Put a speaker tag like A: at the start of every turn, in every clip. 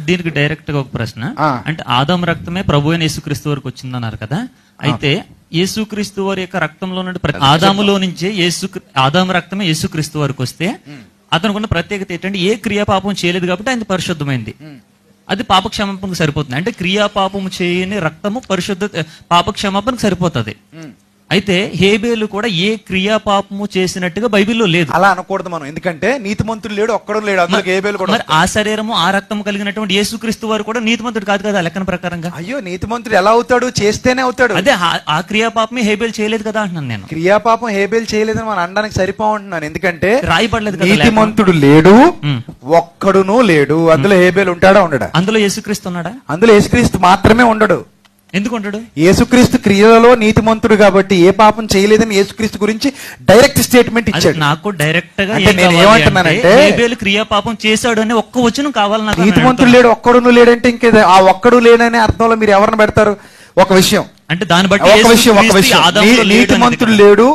A: దీనికి డైరెక్ట్ గా ఒక ప్రశ్న. అంటే ఆదాము రక్తమే ప్రభు అయిన యేసుక్రీస్తు వరకు వచ్చిందన్నారు కదా, అయితే యేసుక్రీస్తు వారి యొక్క రక్తంలో నుండి ఆదాములో నుంచే ఆదాము రక్తమే యేసుక్రీస్తు వరకు వస్తే అతనుకున్న ప్రత్యేకత ఏంటంటే ఏ క్రియాపాపం చేయలేదు కాబట్టి ఆయన పరిశుద్ధమైంది. అది పాపక్షమాపణకు సరిపోతుంది. అంటే క్రియాపాపము చేయని రక్తము పాపక్షమాపణకు సరిపోతుంది. అయితే హేబేలు కూడా ఏ క్రియాపాపము చేసినట్టుగా బైబిల్లో లేదు.
B: అలా అనకూడదు మనం, ఎందుకంటే నీతిమంతుడు లేడు, ఒక్కడు లేడు, అందులో హేబేలు కూడా.
A: ఆ శరీరము ఆ రక్తం కలిగినటువంటి యేసుక్రీస్తు వారు కూడా నీతిమంతుడు కాదు కదా లెక్కన ప్రకారంగా.
B: అయ్యో, నీతిమంతుడు ఎలా అవుతాడు? చేస్తేనే అవుతాడు.
A: అదే ఆ క్రియాపాపమే హేబేలు చేయలేదు కదా అంటున్నాను నేను.
B: క్రియాపాపం హేబేలు చేయలేదని మనం అనడానికి సరిపోంటున్నాను, ఎందుకంటే
A: రాయబడలేదు.
B: నీతిమంతుడు లేడు, ఒక్కడును లేడు. అందులో హేబేలు ఉంటాడా? ఉండడా?
A: అందులో యేసుక్రీస్తు ఉన్నాడా?
B: అందులో యేసుక్రీస్తు మాత్రమే ఉండడు.
A: ఎందుకుంటాడు?
B: యేసుక్రీస్తు క్రియలలో నీతిమంతుడు కాబట్టి ఏ పాపం చేయలేదని యేసుక్రీస్తు గురించి డైరెక్ట్ స్టేట్మెంట్ ఇచ్చాడు.
A: నాకు డైరెక్ట్ గా
B: నేను ఏమంటున్నానంటే
A: హేబేలు క్రియాపాపం చేశాడు అని ఒక్క వచనం కావాలి నాకు.
B: నీతిమంతుడు లేడు, ఒక్కడును లేడంటే ఇంకే ఆ ఒక్కడు లేడనే అర్థంలో మీరు ఎవరిని పెడతారు? ఒక విషయం
A: అంటే దాన్ని బట్టి
B: ఒక విషయం నీతిమంతుడు లేడు,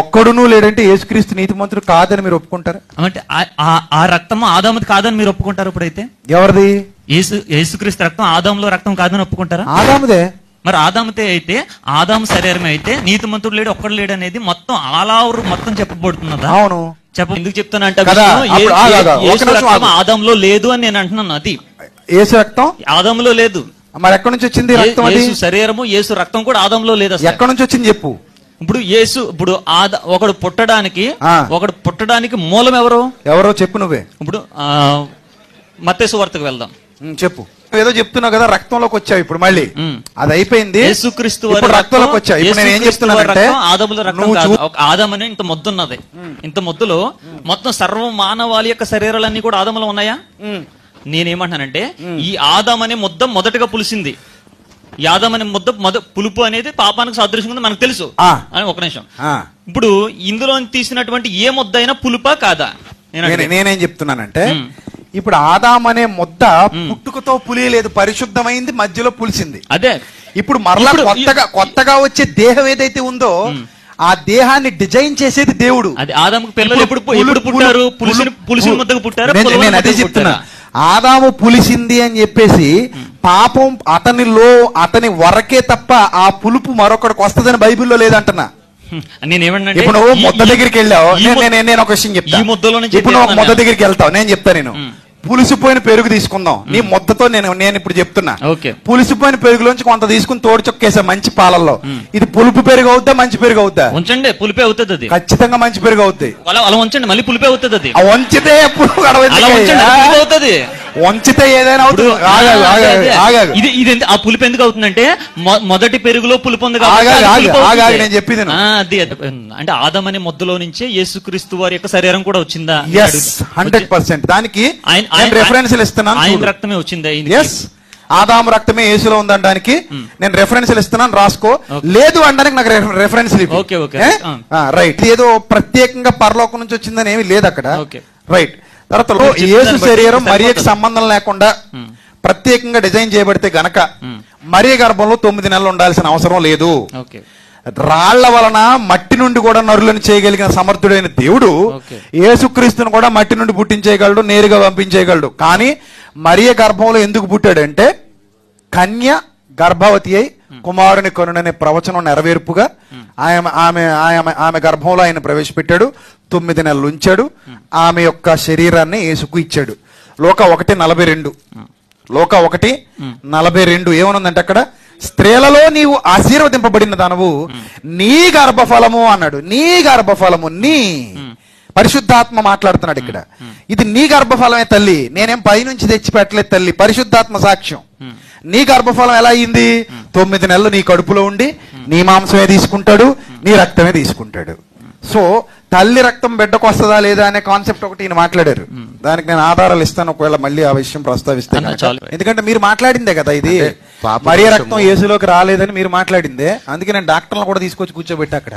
B: ఒక్కడును లేడంటే యేసుక్రీస్తు నీతిమంతుడు కాదని మీరు ఒప్పుకుంటారు? అంటే
A: ఆ రక్తం ఆదాముది కాదని మీరు ఒప్పుకుంటారు? ఇప్పుడైతే ఎవరిది? యేసుక్రీస్తు రక్తం ఆదాములో రక్తం కాదని ఒప్పుకుంటారా?
B: ఆదాముదే.
A: మరి ఆదాముతే అయితే ఆదాము శరీరమే అయితే నీతిమంతుడు లేడు, ఒక్కడు లేడు అనేది మొత్తం ఆలావరు మొత్తం చెప్పబడుతున్నదా?
B: అవును.
A: ఎందుకు చెప్తానంటే ఆదాములో లేదు అని నేను అంటున్నాను. అది
B: యేసు రక్తం ఆదాములో
A: లేదు.
B: మరి ఎక్కడి నుంచి వచ్చింది రక్తం? అది
A: శరీరము యేసు రక్తం కూడా ఆదాములో లేదు.
B: ఎక్కడి నుంచి వచ్చింది చెప్పు.
A: ఇప్పుడు ఒకడు పుట్టడానికి మూలం ఎవరో
B: చెప్పు నువ్వే.
A: ఇప్పుడు మత్తయి సువార్తకు వెళ్దాం.
B: చెప్పు. ఏదో చెప్తున్నావు కదా, రక్తంలోకి వచ్చావు ఇప్పుడు మళ్ళీ. అది అయిపోయింది.
A: యేసుక్రీస్తు
B: రక్తంలోకి వచ్చావు. ఇప్పుడు నేను ఏం చెప్తున్నానంటే
A: ఆదాములో రక్తం కాదు. ఆదామని ఇంత మొద్దు ఉన్నది. ఇంత మొద్దులో మొత్తం సర్వ మానవాళి యొక్క శరీరాలన్నీ కూడా ఆదాములో ఉన్నాయా? నేనేమంటానంటే ఈ ఆదాం అనే ముద్ద మొదటగా పులిసింది. యాదం అనే ముద్ద పులుపు అనేది పాపానికి సాదృశ్యంగా మనకు తెలుసు అని. ఒక నిమిషం. ఇప్పుడు ఇందులో తీసినటువంటి ఏ ముద్ద అయినా పులుపా కాదా?
B: నేనేం చెప్తున్నానంటే ఇప్పుడు ఆదాం అనే ముద్ద పుట్టుకతో పులియలేదు, పరిశుద్ధమైంది, మధ్యలో పులిసింది.
A: అదే
B: ఇప్పుడు మరలా కొత్తగా వచ్చే దేహం ఏదైతే ఉందో ఆ దేహాన్ని డిజైన్ చేసేది దేవుడు.
A: అది ఆదాముకు పిల్లలు ఎప్పుడు పుట్టారు? పులిసిన ముద్దకు పుట్టారు.
B: నేను అదే చెప్తున్నా. ఆదాము పులిసింది అని చెప్పేసి పాపం అతని వరకే తప్ప ఆ పులుపు మరొకడికి వస్తుందని బైబిల్లో లేదంటున్నా. ఇప్పుడు నువ్వు ముద్ద దగ్గరికి వెళ్ళావు, నేను ఒక విషయం చెప్తాను. ఇప్పుడు నువ్వు ముద్ద దగ్గరికి వెళ్తావు, నేను చెప్తా. నేను పులిసిపోయిన పెరుగు తీసుకుందాం, నీ ముద్దతో నేను ఇప్పుడు చెప్తున్నా. పులిసిపోయిన పెరుగులోంచి కొంత తీసుకుని తోడు చొక్కేసా మంచి పాలల్లో. ఇది పులుపు పెరుగు అవుద్దా, మంచి పెరుగు అవుద్దా?
A: ఉంచండి, పులిపే అవుతుంది. అది
B: ఖచ్చితంగా మంచి పెరుగు అవుతాయి.
A: అలా ఉంచండి, మళ్ళీ పులిపే అవుతుంది. అది
B: వంచితే పులుపు అవుతుంది, వంచితే ఏదైనా అవుతుంది.
A: ఇది ఆ పులుపు ఎందుకు అవుతుందంటే మొదటి పెరుగులో పులుపు ఉంది.
B: నేను చెప్పింది
A: అంటే ఆదాం అనే ముద్దలో నుంచే యేసుక్రీస్తు వారి యొక్క శరీరం కూడా వచ్చిందా?
B: 100%. దానికి రెఫరెన్స్ ఇస్తున్నాను.
A: ఆయన రక్తమే వచ్చిందా?
B: ఆదాము రక్తమే యేసులో ఉందనడానికి నేను రెఫరెన్స్ ఇస్తున్నాను, రాసుకో. లేదు అనడానికి నాకు రెఫరెన్స్ రైట్. ఏదో ప్రత్యేకంగా పరలోకం నుంచి వచ్చిందని ఏమి లేదు అక్కడ. రైట్. తర్వాత యేసు శరీరం మరియకు సంబంధం లేకుండా ప్రత్యేకంగా డిజైన్ చేయబడితే గనక మరియ గర్భంలో 9 నెలలు ఉండాల్సిన అవసరం లేదు. రాళ్ల వలన మట్టి నుండి కూడా నరులను చేయగలిగిన సమర్థుడైన దేవుడు యేసుక్రీస్తును కూడా మట్టి నుండి పుట్టించేయగలడు, నేరుగా పంపించేయగలడు. కానీ మరియ గర్భంలో ఎందుకు పుట్టాడంటే కన్య గర్భవతి అయి కుమారుని కొనుననే ప్రవచనం నెరవేర్పుగా ఆమె గర్భంలో ఆయన ప్రవేశపెట్టాడు. 9 నెలలు ఉంచాడు. ఆమె యొక్క శరీరాన్ని యేసుకు ఇచ్చాడు. లోక 1:42 లోక 1:42 ఏమనుందంటే అక్కడ స్త్రీలలో నీవు ఆశీర్వదింపబడిన దానవు, నీ గర్భఫలము అన్నాడు. నీ గర్భఫలము, నీ పరిశుద్ధాత్మ మాట్లాడుతున్నాడు ఇక్కడ. ఇది నీ గర్భఫలమే తల్లి, నేనేం పైనుంచి తెచ్చి పెట్టలేదు తల్లి, పరిశుద్ధాత్మ సాక్ష్యం. నీ గర్భఫలం ఎలా అయింది? 9 నెలలు నీ కడుపులో ఉండి నీ మాంసమే తీసుకుంటాడు, నీ రక్తమే తీసుకుంటాడు. సో తల్లి రక్తం బిడ్డకు వస్తుందా లేదా అనే కాన్సెప్ట్ ఒకటి ఈయన మాట్లాడారు. దానికి నేను ఆధారాలు ఇస్తాను ఒకవేళ మళ్ళీ ఆ విషయం ప్రస్తావిస్తాను. ఎందుకంటే మీరు మాట్లాడిందే కదా ఇది, మరియ రక్తం యేసులోకి రాలేదని మీరు మాట్లాడిందే. అందుకే నేను డాక్టర్లను కూడా తీసుకొచ్చి కూర్చోబెట్టి అక్కడ